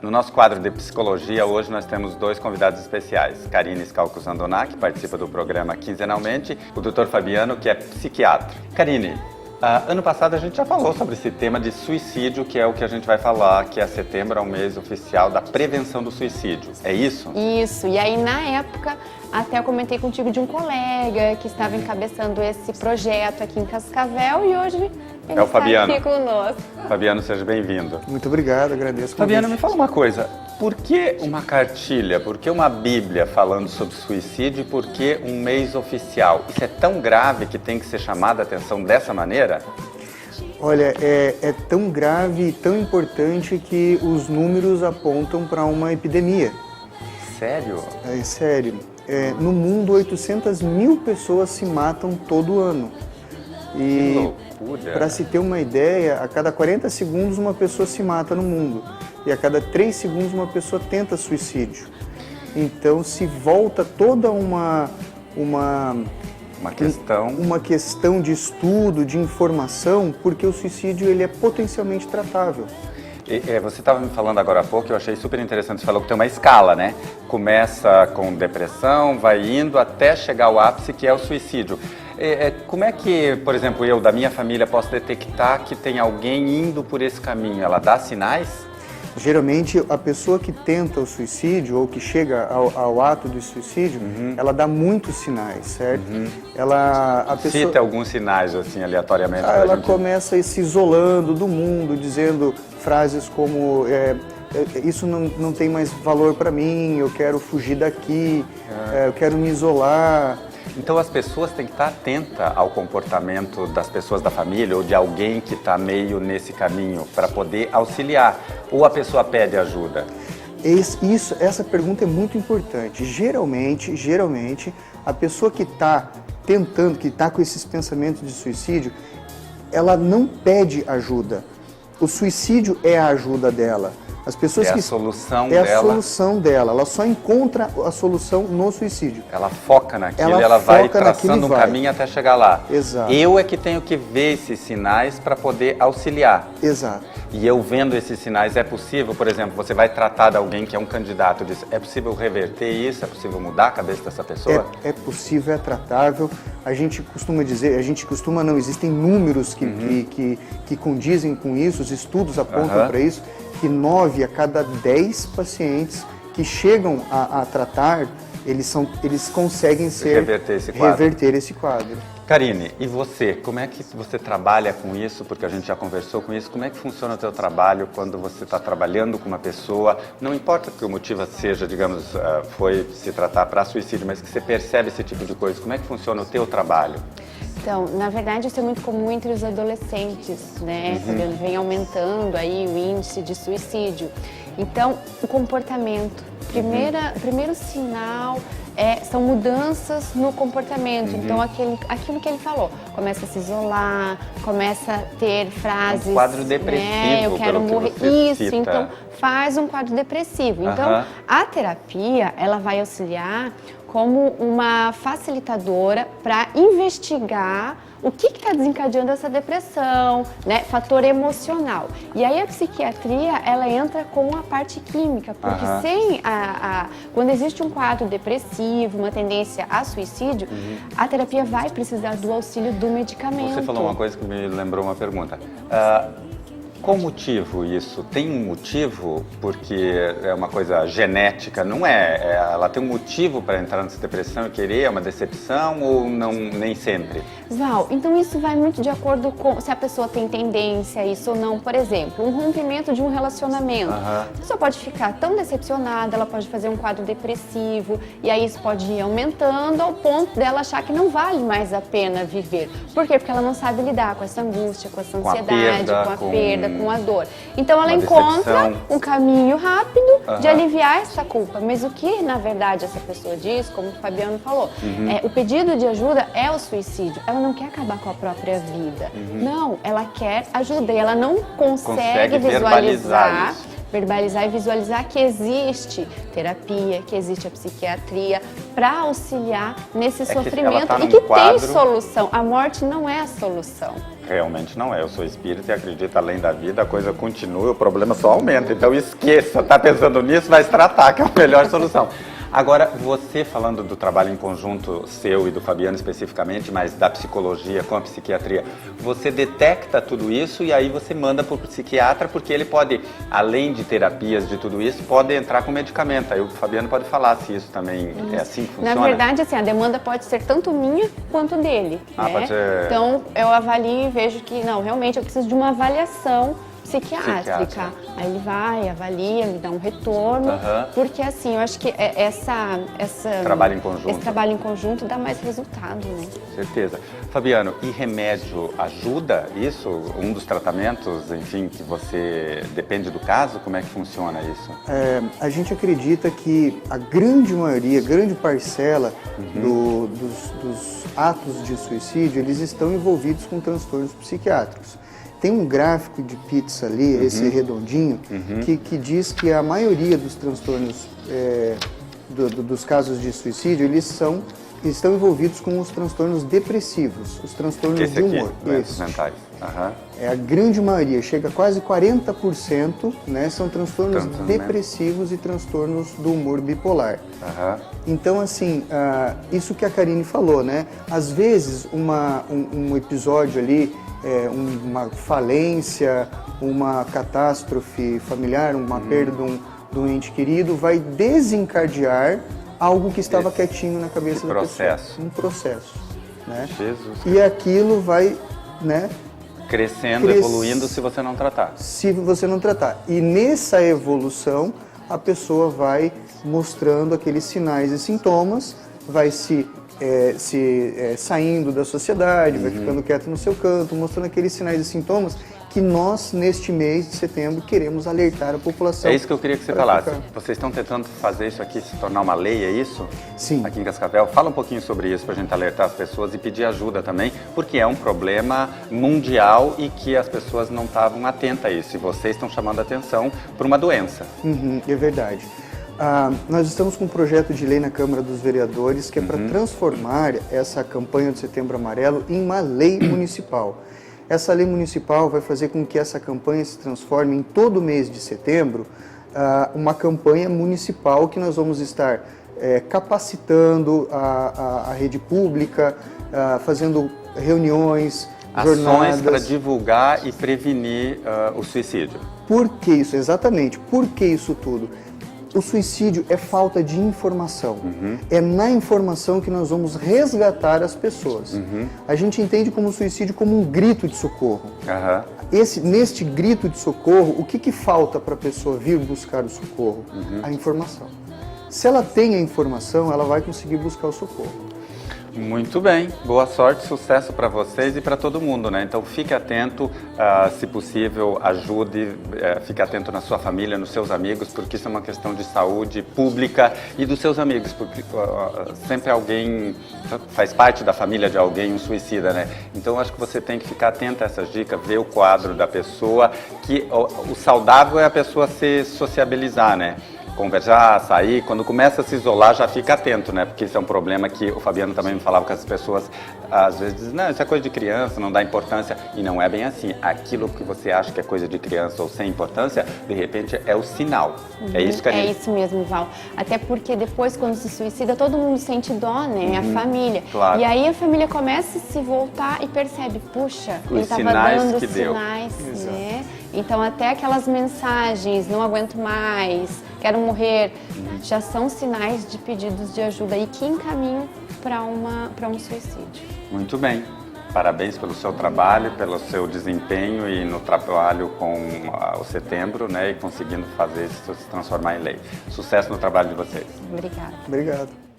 No nosso quadro de psicologia, hoje nós temos dois convidados especiais. Karine Scalco-Zandoná, que participa do programa quinzenalmente, o Dr. Fabiano, que é psiquiatra. Karine, ano passado a gente já falou sobre esse tema de suicídio, que é o que a gente vai falar, que setembro é o mês oficial da prevenção do suicídio. É isso? Isso. E aí, na época, até eu comentei contigo de um colega que estava encabeçando esse projeto aqui em Cascavel e hoje ele é o Fabiano. Aqui conosco. Fabiano, seja bem-vindo. Muito obrigado, agradeço. Fabiano, me fala uma coisa. Por que uma cartilha, por que uma Bíblia falando sobre suicídio e por que um mês oficial? Isso é tão grave que tem que ser chamada a atenção dessa maneira? Olha, é tão grave e tão importante que os números apontam para uma epidemia. Sério? É sério. No mundo, 800 mil pessoas se matam todo ano. Que loucura! Para se ter uma ideia, a cada 40 segundos uma pessoa se mata no mundo. E a cada 3 segundos uma pessoa tenta suicídio. Então se volta toda uma questão de estudo, de informação, porque o suicídio ele é potencialmente tratável. Você estava me falando agora há pouco, eu achei super interessante, você falou que tem uma escala, né? Começa com depressão, vai indo até chegar ao ápice, que é o suicídio. Como é que, por exemplo, eu da minha família posso detectar que tem alguém indo por esse caminho? Ela dá sinais? Geralmente, a pessoa que tenta o suicídio ou que chega ao ato do suicídio, ela dá muitos sinais, certo? Cita alguns sinais, assim, aleatoriamente. Ela começa se isolando do mundo, dizendo frases como isso não tem mais valor para mim, eu quero fugir daqui, eu quero me isolar. Então as pessoas têm que estar atentas ao comportamento das pessoas da família ou de alguém que está meio nesse caminho para poder auxiliar. Ou a pessoa pede ajuda? Essa pergunta é muito importante. Geralmente, a pessoa que está tentando, que está com esses pensamentos de suicídio, ela não pede ajuda. O suicídio é a ajuda dela. As pessoas a solução dela. É a solução dela. Ela só encontra a solução no suicídio. Ela foca naquilo e ela vai traçando um caminho até chegar lá. Exato. Eu é que tenho que ver esses sinais para poder auxiliar. Exato. E eu vendo esses sinais, é possível, por exemplo, você vai tratar de alguém que é um candidato, diz, é possível reverter isso? É possível mudar a cabeça dessa pessoa? É possível, é tratável. A gente costuma dizer, não, existem números que condizem com isso, os estudos apontam para isso, que 9 a cada 10 pacientes que chegam a tratar, eles conseguem reverter esse quadro. Karine, e você? Como é que você trabalha com isso? Porque a gente já conversou com isso. Como é que funciona o teu trabalho quando você está trabalhando com uma pessoa? Não importa que o motivo seja, digamos, foi se tratar para suicídio, mas que você percebe esse tipo de coisa. Como é que funciona o teu trabalho? Então, na verdade, isso é muito comum entre os adolescentes, né? Vem aumentando aí o índice de suicídio. Então, o comportamento. Primeiro sinal são mudanças no comportamento. Então, aquilo que ele falou, começa a se isolar, começa a ter frases... Um quadro depressivo, eu quero morrer. Isso, cita. então faz um quadro depressivo. Então, a terapia, ela vai auxiliar como uma facilitadora para investigar o que está desencadeando essa depressão, né? Fator emocional. E aí a psiquiatria, ela entra com a parte química, porque quando existe um quadro depressivo, uma tendência a suicídio, a terapia vai precisar do auxílio do medicamento. Você falou uma coisa que me lembrou uma pergunta. Qual motivo isso? Tem um motivo? Porque é uma coisa genética, não é? Ela tem um motivo para entrar nessa depressão e querer? É uma decepção ou não, nem sempre? Val, então isso vai muito de acordo com se a pessoa tem tendência a isso ou não. Por exemplo, um rompimento de um relacionamento. A pessoa pode ficar tão decepcionada, ela pode fazer um quadro depressivo e aí isso pode ir aumentando ao ponto dela achar que não vale mais a pena viver. Por quê? Porque ela não sabe lidar com essa angústia, com essa ansiedade, com a perda, com a dor. Então ela encontra um caminho rápido de aliviar essa culpa. Mas o que, na verdade, essa pessoa diz, como o Fabiano falou, o pedido de ajuda é o suicídio. Ela não quer acabar com a própria vida. Não, ela quer ajuda e ela não consegue verbalizar e visualizar que existe terapia, que existe a psiquiatria para auxiliar nesse sofrimento e que tem solução. A morte não é a solução. realmente não é. Eu sou espírita e acredito, além da vida, a coisa continua, o problema só aumenta. Então esqueça, tá pensando nisso, vai se tratar, que é a melhor solução. Agora, você falando do trabalho em conjunto seu e do Fabiano especificamente, mas da psicologia com a psiquiatria, você detecta tudo isso e aí você manda para o psiquiatra, porque ele pode, além de terapias, de tudo isso, pode entrar com medicamento. Aí o Fabiano pode falar se isso também é assim que funciona. Na verdade, assim, a demanda pode ser tanto minha quanto dele. Ah, né? pode ser... Então, eu avalio e vejo que, não, realmente eu preciso de uma avaliação psiquiátrica. Aí ele vai, avalia, me dá um retorno, porque assim, eu acho que trabalho em conjunto. Esse trabalho em conjunto dá mais resultado, né? Certeza. Fabiano, e remédio ajuda isso? Um dos tratamentos, enfim, que você depende do caso? Como é que funciona isso? A gente acredita que a grande maioria, grande parcela dos atos de suicídio, eles estão envolvidos com transtornos psiquiátricos. Tem um gráfico de pizza ali, esse redondinho, que diz que a maioria dos transtornos, dos casos de suicídio, eles estão envolvidos com os transtornos depressivos, os transtornos de humor. Doenças mentais. A grande maioria, chega a quase 40%, né, são transtornos depressivos e transtornos do humor bipolar. Então, assim, isso que a Karine falou, né? Às vezes, um episódio ali, uma falência, uma catástrofe familiar, uma perda de um ente querido, vai desencadear algo que estava quietinho na cabeça da pessoa. Um processo. Né? Jesus. E aquilo vai, né, crescendo, evoluindo se você não tratar. Se você não tratar. E nessa evolução, a pessoa vai mostrando aqueles sinais e sintomas, vai saindo da sociedade, vai ficando quieto no seu canto, mostrando aqueles sinais e sintomas que nós, neste mês de setembro, queremos alertar a população. É isso que eu queria que você falasse. Vocês estão tentando fazer isso aqui se tornar uma lei, é isso? Sim. Aqui em Cascavel. Fala um pouquinho sobre isso para a gente alertar as pessoas e pedir ajuda também, porque é um problema mundial e que as pessoas não estavam atentas a isso. E vocês estão chamando a atenção por uma doença. É verdade. Nós estamos com um projeto de lei na Câmara dos Vereadores que é para transformar essa campanha do Setembro Amarelo em uma lei municipal. Essa lei municipal vai fazer com que essa campanha se transforme em todo mês de setembro uma campanha municipal que nós vamos estar capacitando a rede pública, fazendo reuniões, ações para divulgar e prevenir o suicídio. Por que isso? Exatamente. Por que isso tudo? O suicídio é falta de informação. É na informação que nós vamos resgatar as pessoas. A gente entende como o suicídio como um grito de socorro. Neste grito de socorro, o que falta para a pessoa vir buscar o socorro? A informação. Se ela tem a informação, ela vai conseguir buscar o socorro. Muito bem, boa sorte, sucesso para vocês e para todo mundo, né? Então fique atento, se possível, ajude, fique atento na sua família, nos seus amigos, porque isso é uma questão de saúde pública e dos seus amigos, porque sempre alguém faz parte da família de alguém, um suicida, né? Então acho que você tem que ficar atento a essas dicas, ver o quadro da pessoa, que o saudável é a pessoa se sociabilizar, né? Conversar, sair, quando começa a se isolar já fica atento, né? Porque isso é um problema que o Fabiano também me falava, que as pessoas às vezes dizem, não, isso é coisa de criança, não dá importância, e não é bem assim. Aquilo que você acha que é coisa de criança ou sem importância, de repente é o sinal. É isso que a gente... É isso mesmo, Val. Até porque depois, quando se suicida, todo mundo sente dó, né? A família. Claro. E aí a família começa a se voltar e percebe, puxa, ele estava dando sinais, né? Então até aquelas mensagens, não aguento mais, quero morrer, já são sinais de pedidos de ajuda e que encaminham para um suicídio. Muito bem. Parabéns pelo seu trabalho, pelo seu desempenho e no trabalho com o setembro, né? E conseguindo fazer isso se transformar em lei. Sucesso no trabalho de vocês. Obrigada. Obrigado.